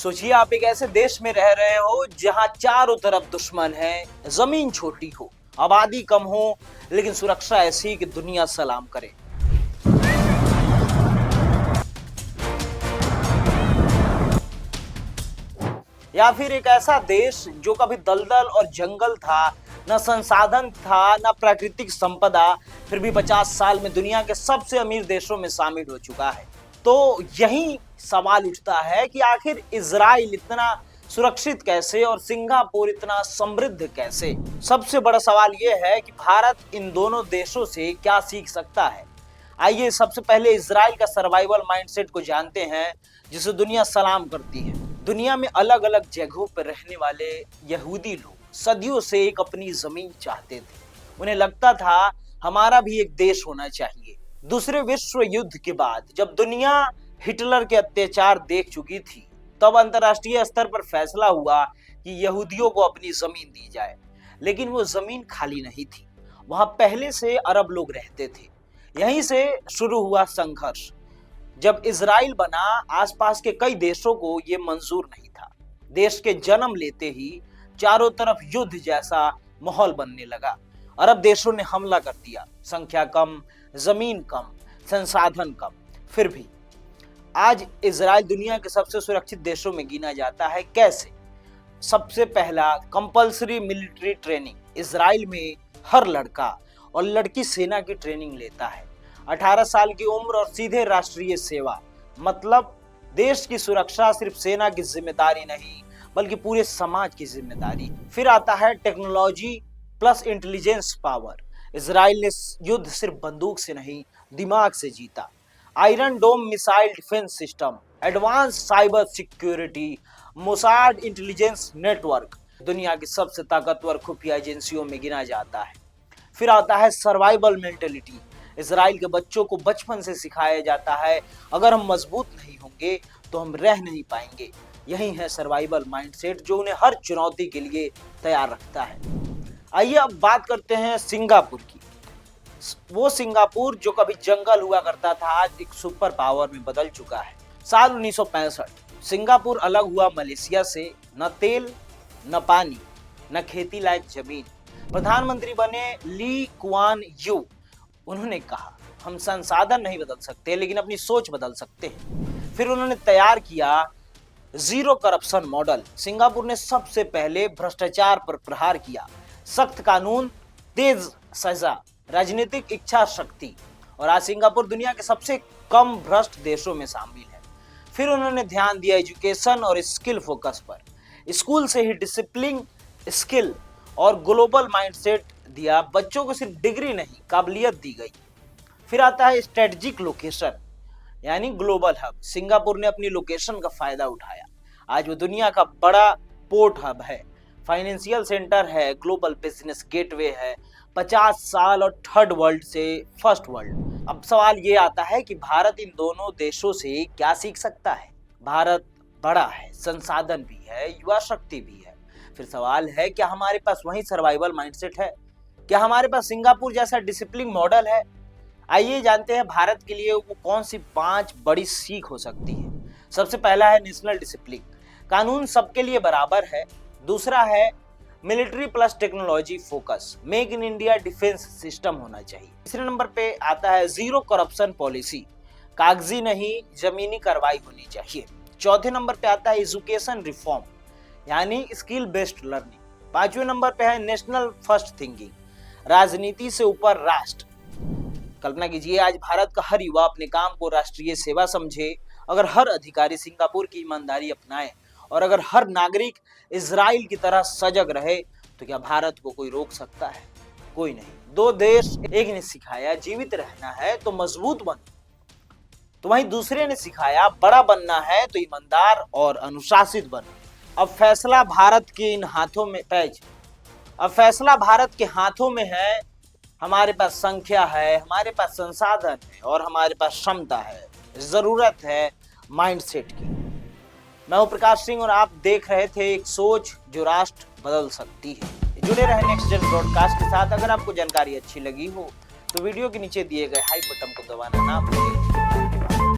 सोचिए आप एक ऐसे देश में रह रहे हो जहां चारों तरफ दुश्मन है, जमीन छोटी हो, आबादी कम हो, लेकिन सुरक्षा ऐसी कि दुनिया सलाम करे। या फिर एक ऐसा देश जो कभी दलदल और जंगल था, न संसाधन था, न प्राकृतिक संपदा, फिर भी 50 साल में दुनिया के सबसे अमीर देशों में शामिल हो चुका है। तो यही सवाल उठता है कि आखिर इजराइल इतना सुरक्षित कैसे और सिंगापुर इतना समृद्ध कैसे। सबसे बड़ा सवाल यह है कि भारत इन दोनों देशों से क्या सीख सकता है। आइए सबसे पहले इजराइल का सर्वाइवल माइंडसेट को जानते हैं, जिसे दुनिया सलाम करती है। दुनिया में अलग अलग जगहों पर रहने वाले यहूदी लोग सदियों से एक अपनी जमीन चाहते थे। उन्हें लगता था हमारा भी एक देश होना चाहिए। दूसरे विश्व युद्ध के बाद जब दुनिया हिटलर के अत्याचार देख चुकी थी, तब अंतर्राष्ट्रीय स्तर पर फैसला हुआ कि यहूदियों को अपनी जमीन दी जाए। लेकिन वो जमीन खाली नहीं थी, वहां पहले से अरब लोग रहते थे। यहीं से शुरू हुआ संघर्ष। जब इजराइल बना, आसपास के कई देशों को यह मंजूर नहीं था। देश के जन्म लेते ही चारों तरफ युद्ध जैसा माहौल बनने लगा। अरब देशों ने हमला कर दिया। संख्या कम, जमीन कम, संसाधन कम। फिर भी आज इजराइल दुनिया के सबसे सुरक्षित देशों में गिना जाता है। कैसे? सबसे पहला, कंपल्सरी मिलिट्री ट्रेनिंग। इजराइल में हर लड़का और लड़की सेना की ट्रेनिंग लेता है। 18 साल की उम्र और सीधे राष्ट्रीय सेवा। मतलब देश की सुरक्षा सिर्फ सेना की जिम्मेदारी नहीं, बल्कि पूरे समाज की जिम्मेदारी। फिर आता है technology plus intelligence power. Israel ने युद्ध सिर्फ बंदूक से नहीं, दिमाग से जीता। Iron Dome missile defence system, advance cyber security, Mossad intelligence network दुनिया की सबसे ताकतवर खुफिया एजेंसियों में गिना जाता है। फिर आता है सर्वाइवल मेंटेलिटी। इजराइल के बच्चों को बचपन से सिखाया जाता है, अगर हम मजबूत नहीं होंगे तो हम रह नहीं पाएंगे। यही है सर्वाइवल माइंडसेट जो उन्हें हर चुनौती के लिए तैयार रखता है। आइए अब बात करते हैं सिंगापुर की। वो सिंगापुर जो कभी जंगल हुआ करता था, आज एक सुपर पावर में बदल चुका है। साल 1965 सिंगापुर अलग हुआ मलेशिया से। न तेल, न पानी, न खेती लायक जमीन। प्रधानमंत्री बने ली कुआन यू। उन्होंने कहा, हम संसाधन नहीं बदल सकते, लेकिन अपनी सोच बदल सकते हैं। फिर उन्होंने तैयार किया जीरो करप्शन मॉडल। सिंगापुर ने सबसे पहले भ्रष्टाचार पर प्रहार किया। सख्त कानून, तेज सजा, राजनीतिक इच्छा शक्ति, और आज सिंगापुर दुनिया के सबसे कम भ्रष्ट देशों में शामिल है। फिर उन्होंने ध्यान दिया एजुकेशन और स्किल फोकस पर। स्कूल से ही डिसिप्लिन, स्किल और ग्लोबल माइंडसेट दिया। बच्चों को सिर्फ डिग्री नहीं, काबिलियत दी गई। फिर आता है स्ट्रेटेजिक लोकेशन, यानी ग्लोबल हब। सिंगापुर ने अपनी लोकेशन का फायदा उठाया। आज वो दुनिया का बड़ा पोर्ट हब है, फाइनेंशियल सेंटर है, ग्लोबल बिजनेस गेटवे है। 50 साल और थर्ड वर्ल्ड से फर्स्ट वर्ल्ड। अब सवाल ये आता है कि भारत इन दोनों देशों से क्या सीख सकता है। भारत बड़ा है, संसाधन भी है, युवा शक्ति भी है। फिर सवाल है, क्या हमारे पास वही सर्वाइवल माइंडसेट है? क्या हमारे पास सिंगापुर जैसा डिसिप्लिन मॉडल है? आइए जानते हैं भारत के लिए वो कौन सी 5 बड़ी सीख हो सकती है। सबसे पहला है नेशनल डिसिप्लिन। कानून सबके लिए बराबर है। दूसरा है military plus technology focus. Make in India defence system होना चाहिए। तीसरे नंबर पे आता है जीरो करप्शन पॉलिसी। कागजी नहीं, जमीनी कार्रवाई होनी चाहिए। चौथे नंबर पे आता है एजुकेशन रिफॉर्म, यानी स्किल बेस्ड लर्निंग। 5वें नंबर पे है नेशनल फर्स्ट थिंकिंग, राजनीति से ऊपर राष्ट्र। कल्पना कीजिए, आज भारत का हर युवा अपने काम को राष्ट्रीय सेवा समझे, अगर हर अधिकारी सिंगापुर की ईमानदारी अपनाए, और अगर हर नागरिक इजराइल की तरह सजग रहे, तो क्या भारत को कोई रोक सकता है? कोई नहीं। 2 देश, एक ने सिखाया जीवित रहना है तो मजबूत बनो, तो वहीं दूसरे ने सिखाया बड़ा बनना है तो ईमानदार और अनुशासित बनो। अब फैसला भारत के इन हाथों में अब फैसला भारत के हाथों में है। हमारे पास संख्या है, हमारे पास संसाधन है, और हमारे पास क्षमता है। जरूरत है माइंडसेट की। मैं हूं प्रकाश सिंह और आप देख रहे थे एक सोच जो राष्ट्र बदल सकती है। जुड़े रहे नेक्स्ट जेन ब्रॉडकास्ट के साथ। अगर आपको जानकारी अच्छी लगी हो तो वीडियो के नीचे दिए गए हाई बटन को दबाना ना भूलें।